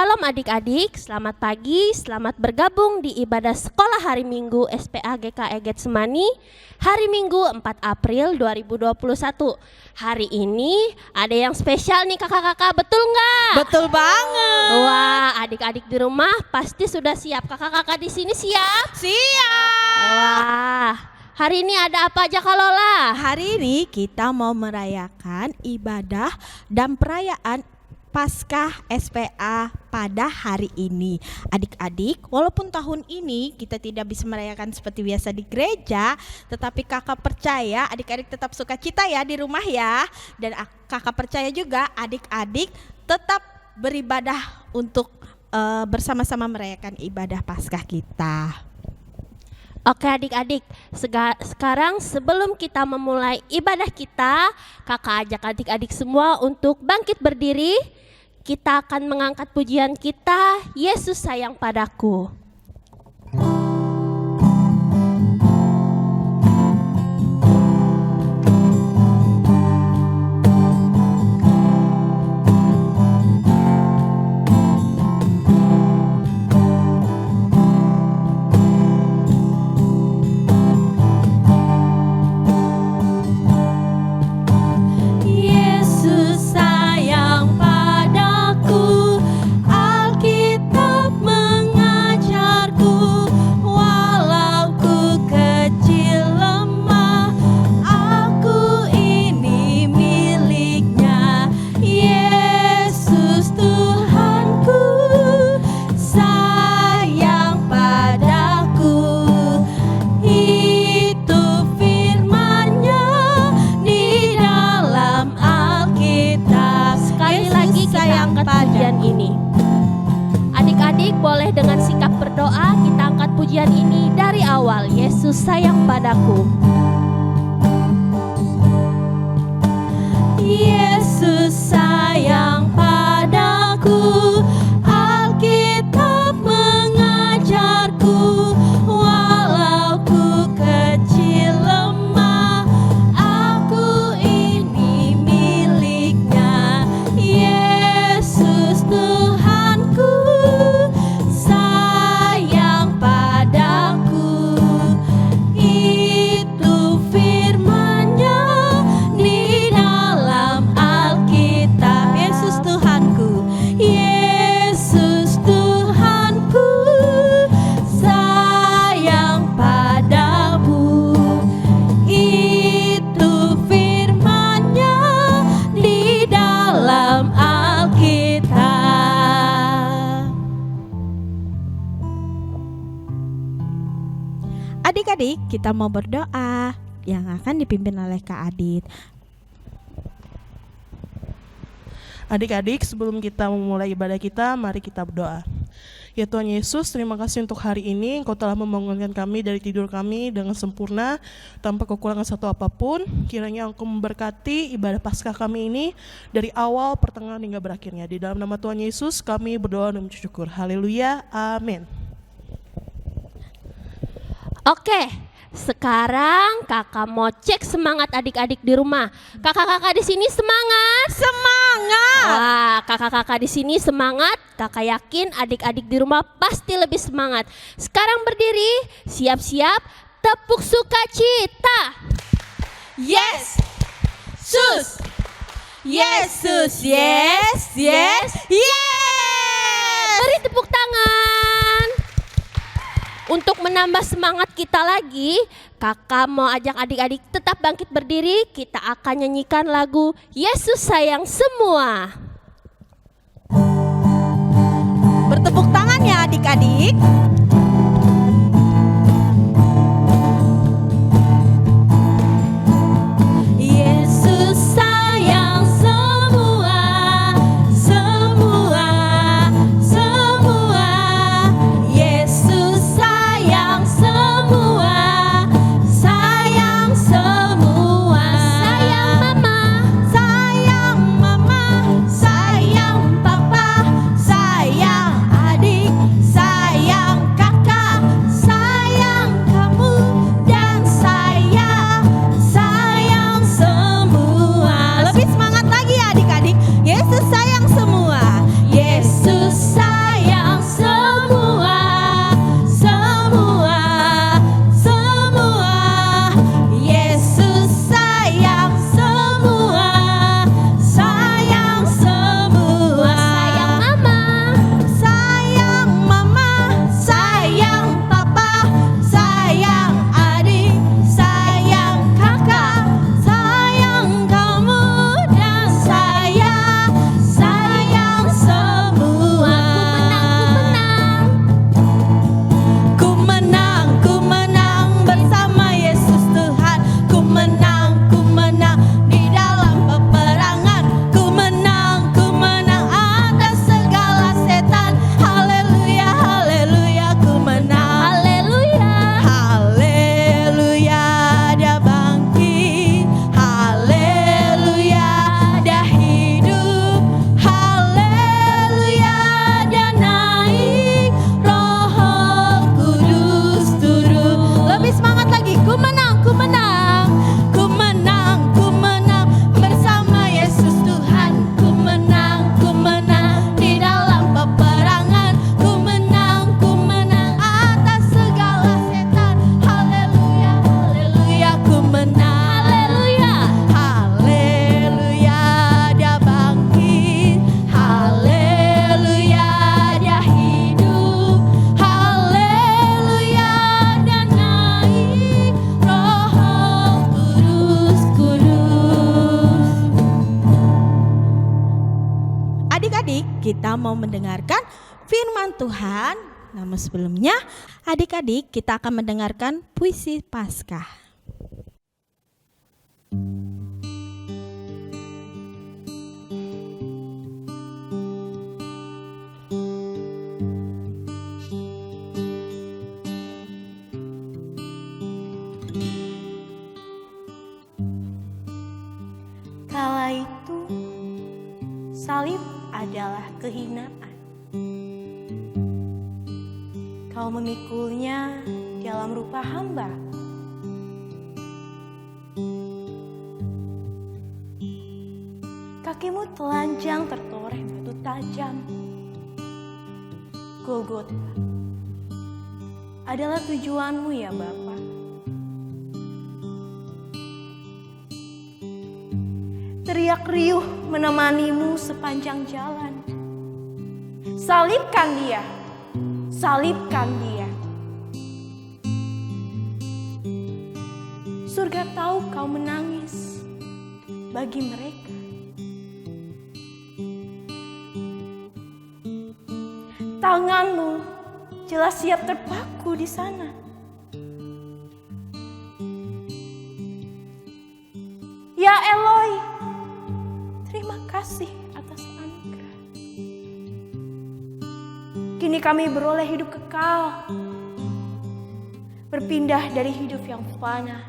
Shalom adik-adik, selamat pagi, selamat bergabung di ibadah sekolah hari Minggu SPA GKE Getsemani hari Minggu 4 April 2021. Hari ini ada yang spesial nih kakak-kakak, betul nggak? Betul banget. Wah, adik-adik di rumah pasti sudah siap. Kakak-kakak di sini siap? Siap. Wah, hari ini ada apa aja Kak Lola? Hari ini kita mau merayakan ibadah dan perayaan Paskah SPA pada hari ini. Adik-adik, walaupun tahun ini kita tidak bisa merayakan seperti biasa di gereja, tetapi kakak percaya adik-adik tetap sukacita ya di rumah ya. Dan kakak percaya juga adik-adik tetap beribadah untuk bersama-sama merayakan ibadah Paskah kita. Oke adik-adik, sekarang sebelum kita memulai ibadah kita, kakak ajak adik-adik semua untuk bangkit berdiri. Kita akan mengangkat pujian kita, Yesus sayang padaku. Boleh dengan sikap berdoa kita angkat pujian ini dari awal. Yesus sayang padaku. Yesus sayang padaku, Alkitab mengajarku, walau ku kecil lemah, aku ini miliknya. Yesus Tuhanku sayang padaku, itu firman-Nya di dalam Alkitab. Yesus Tuhanku, Yesus Tuhanku sayang padamu, itu firman-Nya di dalam Alkitab. Adik-adik, kita mau berdoa yang akan dipimpin oleh Kak Adit. Adik-adik, sebelum kita memulai ibadah kita, mari kita berdoa. Ya Tuhan Yesus, terima kasih untuk hari ini. Engkau telah membangunkan kami dari tidur kami dengan sempurna, tanpa kekurangan satu apapun. Kiranya Engkau memberkati ibadah Paskah kami ini dari awal, pertengahan hingga berakhirnya. Di dalam nama Tuhan Yesus kami berdoa dan bersyukur. Haleluya, amin. Oke, sekarang kakak mau cek semangat adik-adik di rumah. Kakak-kakak di sini semangat? Semangat! Wah, kakak-kakak di sini semangat. Kakak yakin adik-adik di rumah pasti lebih semangat. Sekarang berdiri, siap-siap, tepuk sukacita. Yes! Sus! Yesus, yes, yes, yes! Beri tepuk tangan. Untuk menambah semangat kita lagi, kakak mau ajak adik-adik tetap bangkit berdiri. Kita akan nyanyikan lagu Yesus sayang semua. Bertepuk tangan ya adik-adik. Yesus sayang semua, semua, semua. Yesus sayang semua, sayang semua. Sayang mama, sayang mama, sayang papa, sayang adik, sayang kakak. mendengarkan firman Tuhan. Namun sebelumnya, adik-adik, kita akan mendengarkan puisi Paskah. Kala itu, salib adalah kehinaan. Kau memikulnya dalam rupa hamba. Kakimu telanjang tertoreh batu tajam. Golgota adalah tujuanmu ya Bapa. Teriak riuh menemanimu sepanjang jalan. Salibkan dia, salibkan dia. Surga tahu kau menangis bagi mereka. Tanganmu jelas siap terpaku di sana. Ya Eloi, terima kasih atas anugerah. Kini kami beroleh hidup kekal, berpindah dari hidup yang fana.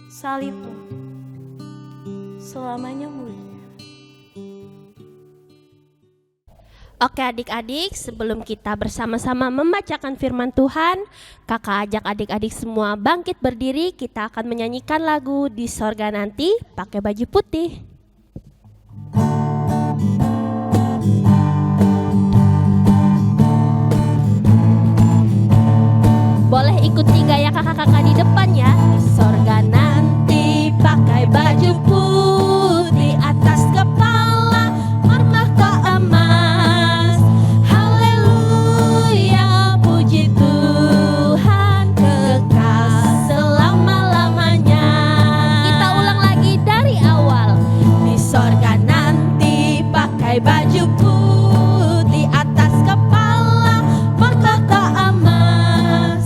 Salibmu selamanya mulia. Oke adik-adik, sebelum kita bersama-sama membacakan firman Tuhan, kakak ajak adik-adik semua bangkit berdiri. Kita akan menyanyikan lagu Di Sorga Nanti pakai baju putih. Boleh ikuti gaya kakak-kakak di depan ya. Di sorga nanti pakai baju putih, atas kepala permata emas. Haleluya, puji Tuhan, kekal selama-lamanya. Kita ulang lagi dari awal. Di sorga nanti pakai baju putih, atas kepala permata emas.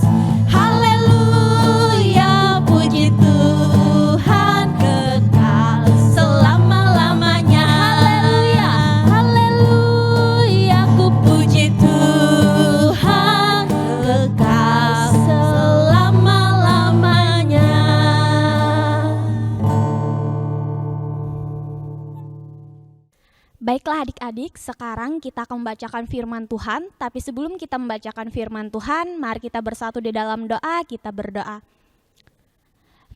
Haleluya, puji Tuhan, kekal selama-lamanya. Haleluya, haleluya, ku puji Tuhan, kekal selama-lamanya. Baiklah adik-adik, sekarang kita akan membacakan firman Tuhan. Tapi sebelum kita membacakan firman Tuhan, mari kita bersatu di dalam doa, kita berdoa.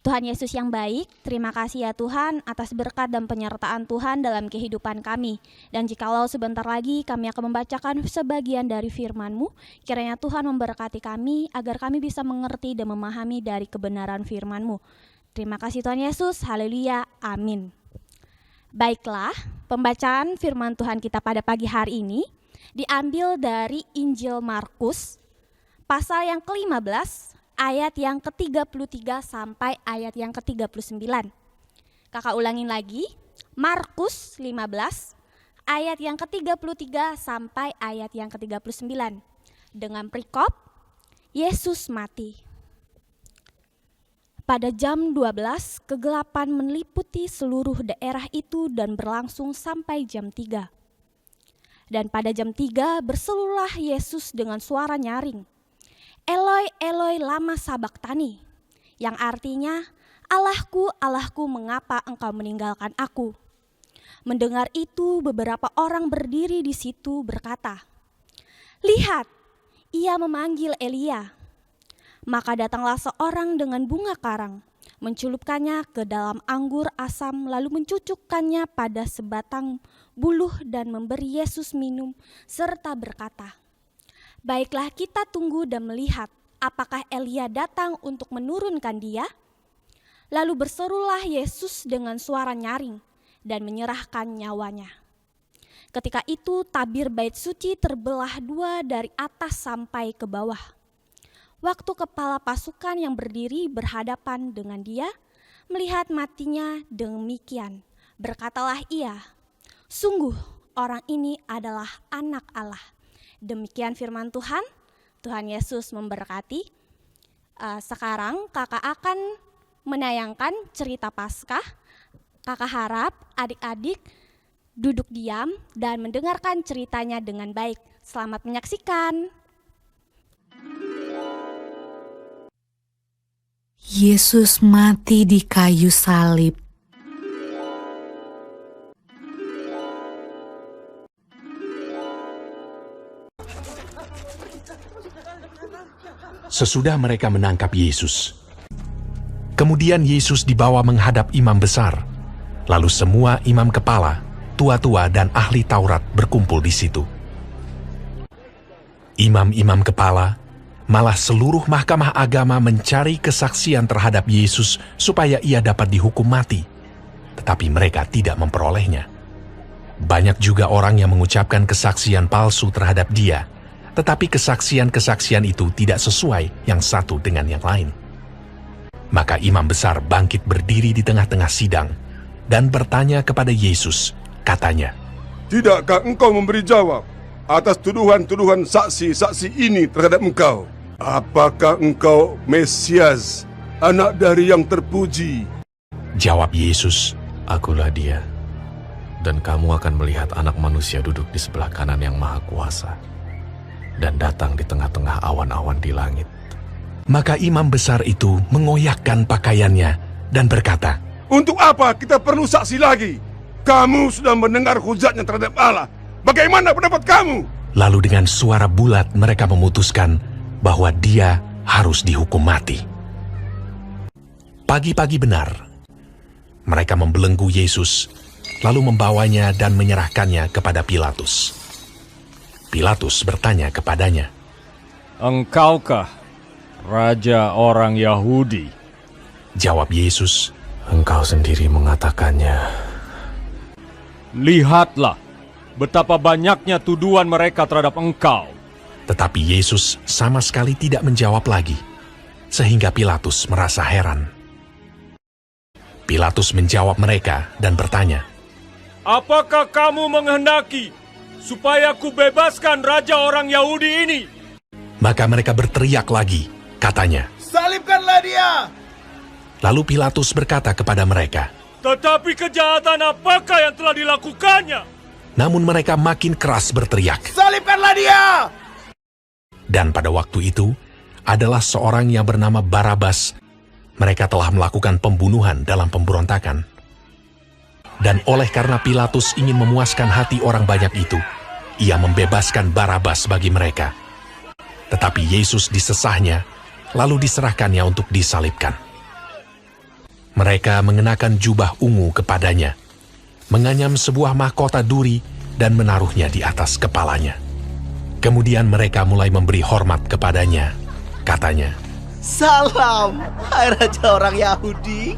Tuhan Yesus yang baik, terima kasih ya Tuhan atas berkat dan penyertaan Tuhan dalam kehidupan kami. Dan jikalau sebentar lagi kami akan membacakan sebagian dari firman-Mu, kiranya Tuhan memberkati kami agar kami bisa mengerti dan memahami dari kebenaran firman-Mu. Terima kasih Tuhan Yesus, haleluya, amin. Baiklah, pembacaan firman Tuhan kita pada pagi hari ini diambil dari Injil Markus, pasal yang ke-15, ayat yang ke-33 sampai ayat yang ke-39. Kakak ulangin lagi, Markus 15, ayat yang ke-33 sampai ayat yang ke-39. Dengan perikop, Yesus mati. Pada jam 12, kegelapan meliputi seluruh daerah itu dan berlangsung sampai jam 3. Dan pada jam 3 berserulah Yesus dengan suara nyaring, Eloi, Eloi, lama sabachthani, yang artinya, Allahku, Allahku, mengapa engkau meninggalkan aku? Mendengar itu, beberapa orang berdiri di situ berkata, lihat, ia memanggil Elia. Maka datanglah seorang dengan bunga karang, mencelupkannya ke dalam anggur asam, lalu mencucukkannya pada sebatang buluh dan memberi Yesus minum, serta berkata, baiklah kita tunggu dan melihat apakah Elia datang untuk menurunkan dia. Lalu berserulah Yesus dengan suara nyaring dan menyerahkan nyawanya. Ketika itu tabir bait suci terbelah dua dari atas sampai ke bawah. Waktu kepala pasukan yang berdiri berhadapan dengan dia melihat matinya demikian, berkatalah ia, Sungguh orang ini adalah anak Allah. Demikian firman Tuhan. Tuhan Yesus memberkati. Sekarang kakak akan menayangkan cerita Paskah. Kakak harap adik-adik duduk diam dan mendengarkan ceritanya dengan baik. Selamat menyaksikan. Yesus mati di kayu salib. Sesudah mereka menangkap Yesus, kemudian Yesus dibawa menghadap imam besar. Lalu semua imam kepala, tua-tua dan ahli Taurat berkumpul di situ. Imam-imam kepala, malah seluruh mahkamah agama mencari kesaksian terhadap Yesus supaya ia dapat dihukum mati. Tetapi mereka tidak memperolehnya. Banyak juga orang yang mengucapkan kesaksian palsu terhadap dia, tetapi kesaksian-kesaksian itu tidak sesuai yang satu dengan yang lain. Maka imam besar bangkit berdiri di tengah-tengah sidang dan bertanya kepada Yesus, katanya, "Tidakkah engkau memberi jawab atas tuduhan-tuduhan saksi-saksi ini terhadap engkau? Apakah engkau Mesias, anak dari yang terpuji?" Jawab Yesus, "Akulah dia, dan kamu akan melihat anak manusia duduk di sebelah kanan yang maha kuasa, dan datang di tengah-tengah awan-awan di langit." Maka imam besar itu mengoyakkan pakaiannya dan berkata, "Untuk apa kita perlu saksi lagi? Kamu sudah mendengar hujatnya terhadap Allah. Bagaimana pendapat kamu?" Lalu dengan suara bulat mereka memutuskan bahwa dia harus dihukum mati. Pagi-pagi benar, mereka membelenggu Yesus, lalu membawanya dan menyerahkannya kepada Pilatus. Pilatus bertanya kepadanya, "Engkaukah Raja orang Yahudi?" Jawab Yesus, "Engkau sendiri mengatakannya." "Lihatlah betapa banyaknya tuduhan mereka terhadap engkau." Tetapi Yesus sama sekali tidak menjawab lagi, sehingga Pilatus merasa heran. Pilatus menjawab mereka dan bertanya, "Apakah kamu menghendaki supaya kubebaskan Raja orang Yahudi ini?" Maka mereka berteriak lagi, katanya, "Salibkanlah dia!" Lalu Pilatus berkata kepada mereka, "Tetapi kejahatan apakah yang telah dilakukannya?" Namun mereka makin keras berteriak. "Salibkanlah dia!" Dan pada waktu itu, adalah seorang yang bernama Barabas. Mereka telah melakukan pembunuhan dalam pemberontakan. Dan oleh karena Pilatus ingin memuaskan hati orang banyak itu, ia membebaskan Barabas bagi mereka. Tetapi Yesus disesahnya, lalu diserahkannya untuk disalibkan. Mereka mengenakan jubah ungu kepadanya, menganyam sebuah mahkota duri dan menaruhnya di atas kepalanya. Kemudian mereka mulai memberi hormat kepadanya. Katanya, "Salam, hai Raja orang Yahudi."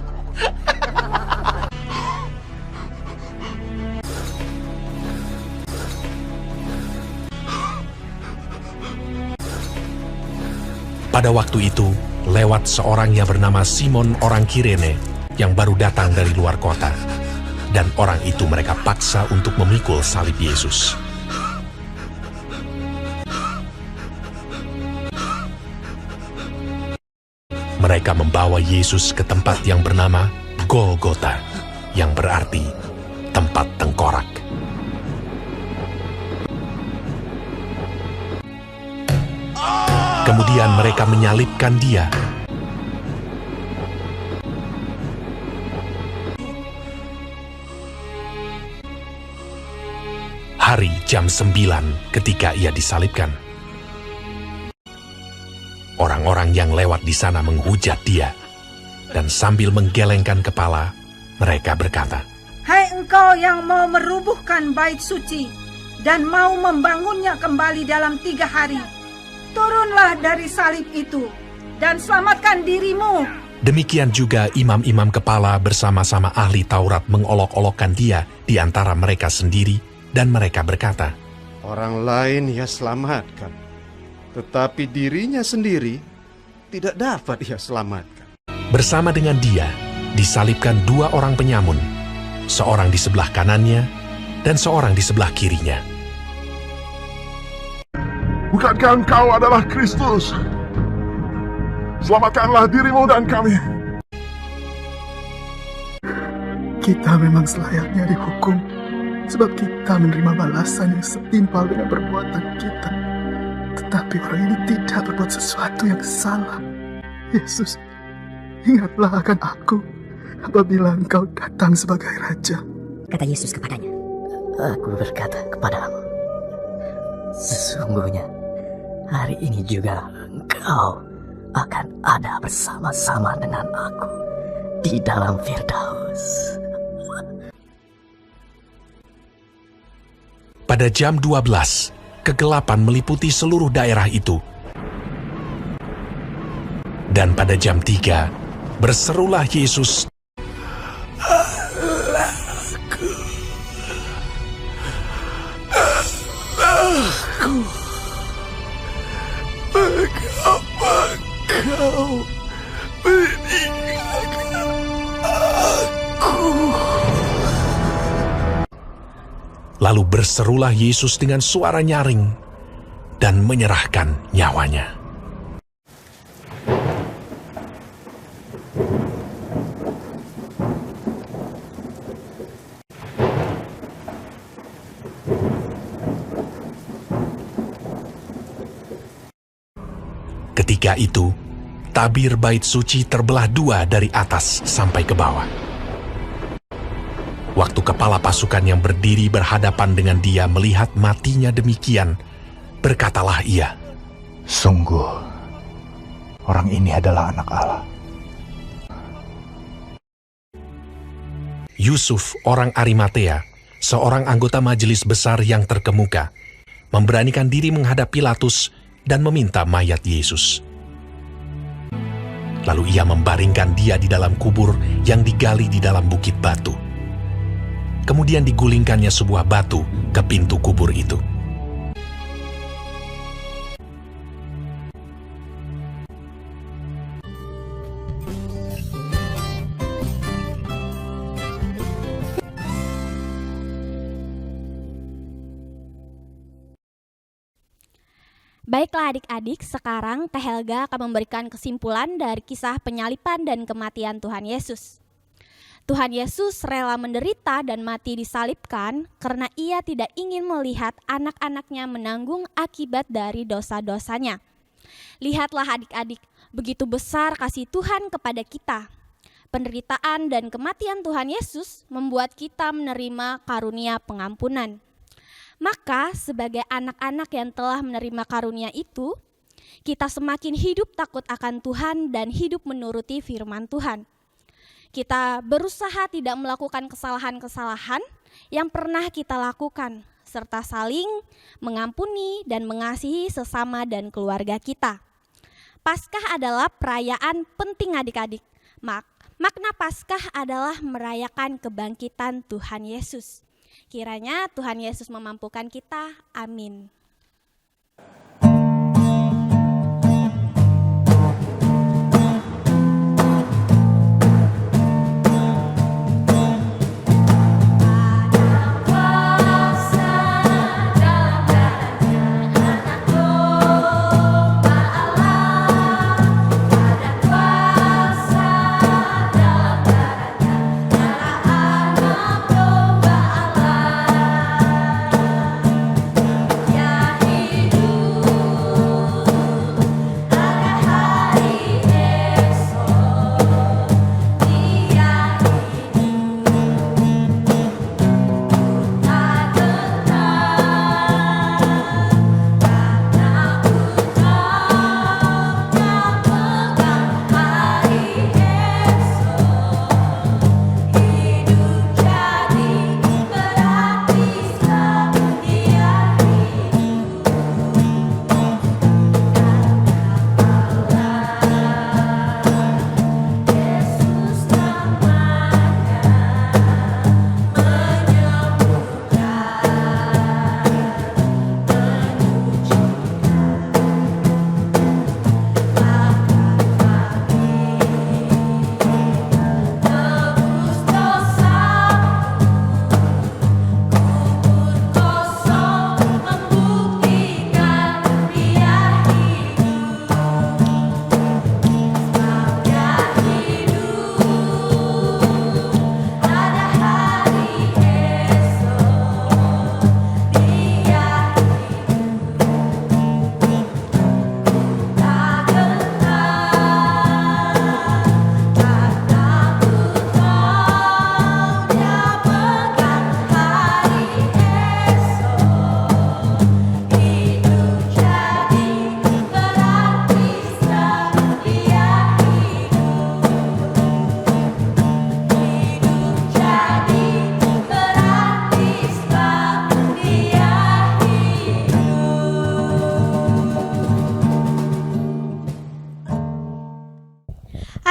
Pada waktu itu, lewat seorang yang bernama Simon orang Kirene yang baru datang dari luar kota. Dan orang itu mereka paksa untuk memikul salib Yesus. Mereka membawa Yesus ke tempat yang bernama Golgota, yang berarti tempat tengkorak. Kemudian mereka menyalibkan dia. Hari jam 9 ketika ia disalibkan. Orang-orang yang lewat di sana menghujat dia, dan sambil menggelengkan kepala, mereka berkata, "Hai engkau yang mau merubuhkan bait suci dan mau membangunnya kembali dalam 3 hari, turunlah dari salib itu dan selamatkan dirimu." Demikian juga imam-imam kepala bersama-sama ahli Taurat mengolok-olokkan dia di antara mereka sendiri, dan mereka berkata, "Orang lain ia selamatkan, tetapi dirinya sendiri tidak dapat ia selamatkan." Bersama dengan dia, disalibkan 2 orang penyamun, seorang di sebelah kanannya dan seorang di sebelah kirinya. Bukankah engkau adalah Kristus? Selamatkanlah dirimu dan kami. Kita memang selayaknya dihukum, sebab kita menerima balasan yang setimpal dengan perbuatan kita. Tetapi orang ini tidak berbuat sesuatu yang salah. Yesus, ingatlah akan aku apabila engkau datang sebagai Raja. Kata Yesus kepadanya, aku berkata kepadamu, sesungguhnya hari ini juga engkau akan ada bersama-sama dengan aku di dalam Firdaus. Pada jam 12, kegelapan meliputi seluruh daerah itu. Dan pada jam 3, berserulah Yesus, Aku, mengapa kau meninggalkan aku? Lalu berserulah Yesus dengan suara nyaring dan menyerahkan nyawanya. Ketika itu, tabir bait suci terbelah dua dari atas sampai ke bawah. Waktu kepala pasukan yang berdiri berhadapan dengan dia melihat matinya demikian, berkatalah ia, Sungguh, orang ini adalah anak Allah. Yusuf, orang Arimatea, seorang anggota majelis besar yang terkemuka, memberanikan diri menghadap Pilatus dan meminta mayat Yesus. Lalu ia membaringkan dia di dalam kubur yang digali di dalam bukit batu. Kemudian digulingkannya sebuah batu ke pintu kubur itu. Baiklah adik-adik, sekarang Teh Helga akan memberikan kesimpulan dari kisah penyaliban dan kematian Tuhan Yesus. Tuhan Yesus rela menderita dan mati disalibkan karena ia tidak ingin melihat anak-anaknya menanggung akibat dari dosa-dosanya. Lihatlah adik-adik, begitu besar kasih Tuhan kepada kita. Penderitaan dan kematian Tuhan Yesus membuat kita menerima karunia pengampunan. Maka sebagai anak-anak yang telah menerima karunia itu, kita semakin hidup takut akan Tuhan dan hidup menuruti firman Tuhan. Kita berusaha tidak melakukan kesalahan-kesalahan yang pernah kita lakukan, serta saling mengampuni dan mengasihi sesama dan keluarga kita. Paskah adalah perayaan penting adik-adik. Makna Paskah adalah merayakan kebangkitan Tuhan Yesus. Kiranya Tuhan Yesus memampukan kita. Amin. Ya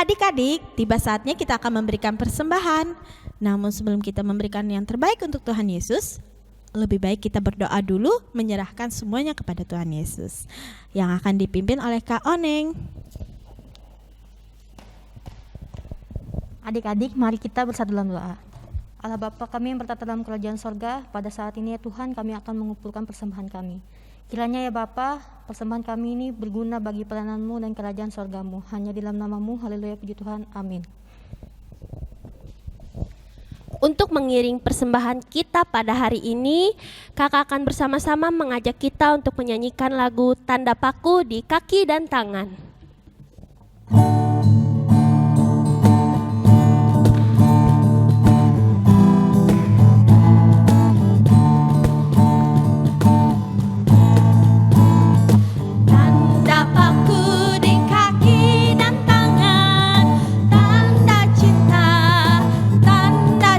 Adik-adik, tiba saatnya kita akan memberikan persembahan. Namun sebelum kita memberikan yang terbaik untuk Tuhan Yesus, lebih baik kita berdoa dulu, menyerahkan semuanya kepada Tuhan Yesus, yang akan dipimpin oleh Kak Oneng. Adik-adik, mari kita bersatu dalam doa. Allah Bapa kami yang bertata dalam kerajaan sorga, pada saat ini ya Tuhan kami akan mengumpulkan persembahan kami. Kiranya ya Bapa, persembahan kami ini berguna bagi pelayanan-Mu dan kerajaan sorga-Mu. Hanya di dalam nama-Mu, haleluya, puji Tuhan, amin. Untuk mengiring persembahan kita pada hari ini, kakak akan bersama-sama mengajak kita untuk menyanyikan lagu Tanda Paku di Kaki dan Tangan. Tanda paku di kaki dan tangan, tanda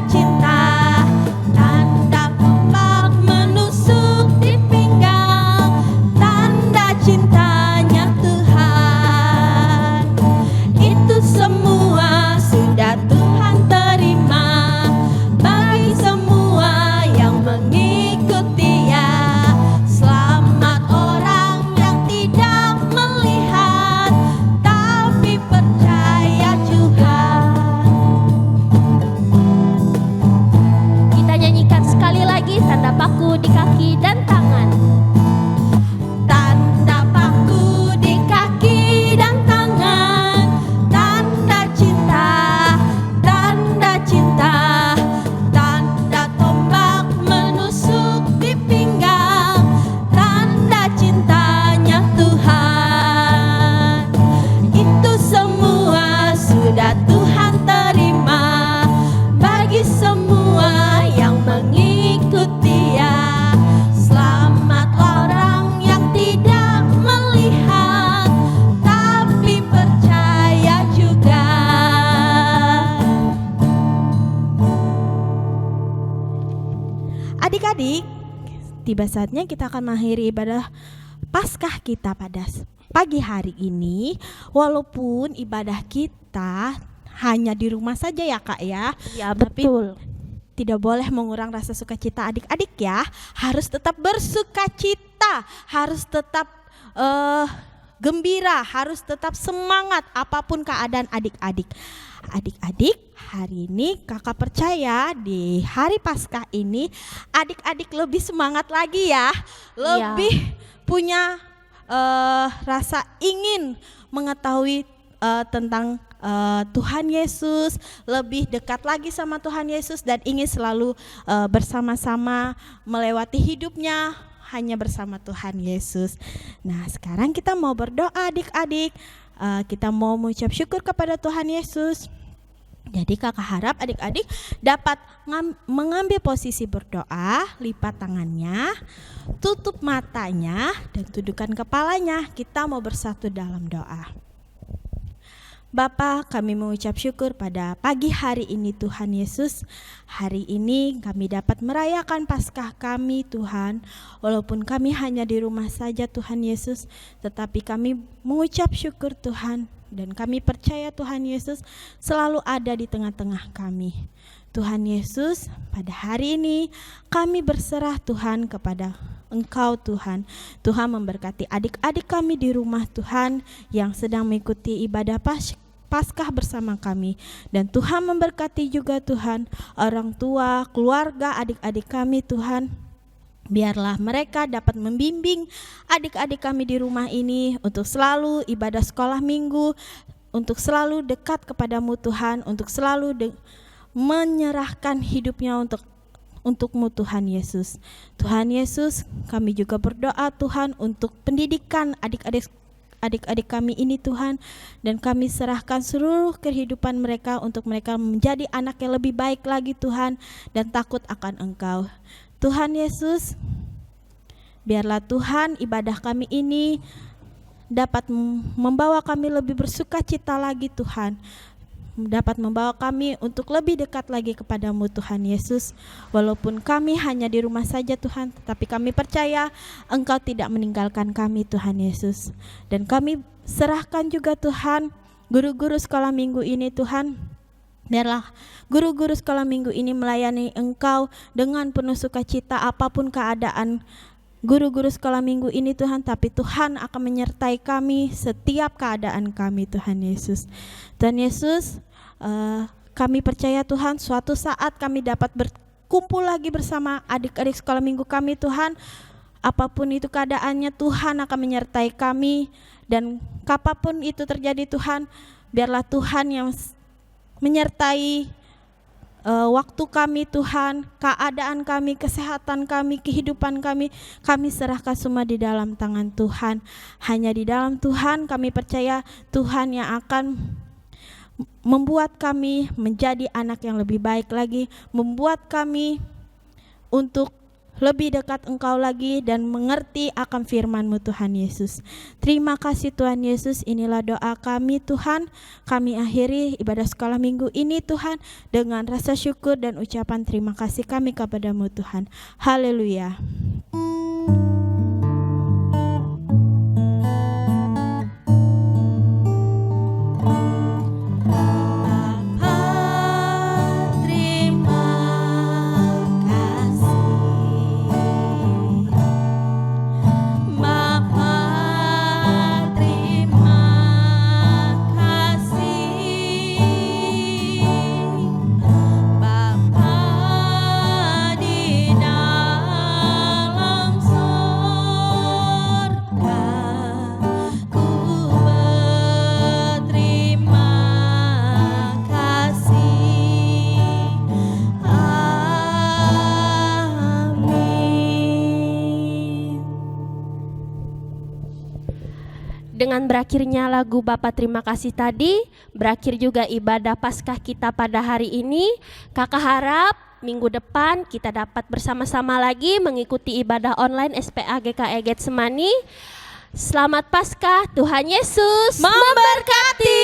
cinta, tanda tombak menusuk di pinggang, tanda cintanya Tuhan. Itu semua sudah Tuhan terima bagi semua yang mengikuti Dia. Selamat orang yang tidak melihat tapi percaya juga. Kita nyanyikan sekali lagi tanda paku di kaki dan tangan. Tanda paku di kaki dan tangan, tanda cinta, tanda tombak menusuk di pinggang, tanda cintanya Tuhan. Itu semua sudah Tuhan terima bagi semua yang mengikuti Dia. Selamat orang yang tidak melihat tapi percaya juga. Adik-adik, tiba saatnya kita akan mengakhiri ibadah Paskah kita pada pagi hari ini. Walaupun ibadah kita hanya di rumah saja ya Kak ya. Ya, betul. Tidak boleh mengurang rasa sukacita adik-adik ya. Harus tetap bersukacita, harus tetap gembira, harus tetap semangat apapun keadaan adik-adik. Adik-adik, hari ini kakak percaya di hari Paskah ini adik-adik lebih semangat lagi ya. Lebih punya rasa ingin mengetahui tentang Tuhan Yesus, lebih dekat lagi sama Tuhan Yesus dan ingin selalu bersama-sama melewati hidupnya hanya bersama Tuhan Yesus. Nah, sekarang kita mau berdoa adik-adik. Kita mau mengucap syukur kepada Tuhan Yesus. Jadi kakak harap adik-adik dapat mengambil posisi berdoa, lipat tangannya, tutup matanya dan tundukkan kepalanya. Kita mau bersatu dalam doa. Bapa, kami mengucap syukur pada pagi hari ini Tuhan Yesus. Hari ini kami dapat merayakan Paskah kami Tuhan. Walaupun kami hanya di rumah saja Tuhan Yesus, tetapi kami mengucap syukur Tuhan. Dan kami percaya Tuhan Yesus selalu ada di tengah-tengah kami. Tuhan Yesus, pada hari ini kami berserah Tuhan kepada Engkau Tuhan. Tuhan memberkati adik-adik kami di rumah Tuhan yang sedang mengikuti ibadah Paskah bersama kami. Dan Tuhan memberkati juga Tuhan orang tua, keluarga, adik-adik kami Tuhan. Biarlah mereka dapat membimbing adik-adik kami di rumah ini untuk selalu ibadah sekolah minggu, untuk selalu dekat kepadamu Tuhan, untuk selalu menyerahkan hidupnya untuk-Mu Tuhan Yesus. Tuhan Yesus, kami juga berdoa Tuhan untuk pendidikan adik-adik kami ini Tuhan, dan kami serahkan seluruh kehidupan mereka untuk mereka menjadi anak yang lebih baik lagi Tuhan dan takut akan Engkau. Tuhan Yesus, biarlah Tuhan ibadah kami ini dapat membawa kami lebih bersukacita lagi Tuhan, dapat membawa kami untuk lebih dekat lagi kepadamu Tuhan Yesus. Walaupun kami hanya di rumah saja Tuhan, tetapi kami percaya Engkau tidak meninggalkan kami Tuhan Yesus. Dan kami serahkan juga Tuhan Guru-guru sekolah minggu ini Tuhan, biarlah guru-guru sekolah minggu ini melayani Engkau dengan penuh sukacita apapun keadaan guru-guru sekolah minggu ini Tuhan, tapi Tuhan akan menyertai kami setiap keadaan kami Tuhan Yesus. Tuhan Yesus, kami percaya Tuhan suatu saat kami dapat berkumpul lagi bersama adik-adik sekolah minggu kami Tuhan. Apapun itu keadaannya Tuhan akan menyertai kami, dan kapanpun itu terjadi Tuhan, biarlah Tuhan yang menyertai waktu kami Tuhan, keadaan kami, kesehatan kami, kehidupan kami serahkan semua di dalam tangan Tuhan. Hanya di dalam Tuhan kami percaya Tuhan yang akan membuat kami menjadi anak yang lebih baik lagi, membuat kami untuk lebih dekat Engkau lagi dan mengerti akan firman-Mu Tuhan Yesus. Terima kasih Tuhan Yesus, inilah doa kami Tuhan. Kami akhiri ibadah sekolah minggu ini Tuhan dengan rasa syukur dan ucapan terima kasih kami kepada-Mu Tuhan. Haleluya. Dengan berakhirnya lagu Bapa Terima Kasih tadi, berakhir juga ibadah Paskah kita pada hari ini. Kakak harap minggu depan kita dapat bersama-sama lagi mengikuti ibadah online SPA GKI Getsemani. Selamat Paskah, Tuhan Yesus memberkati.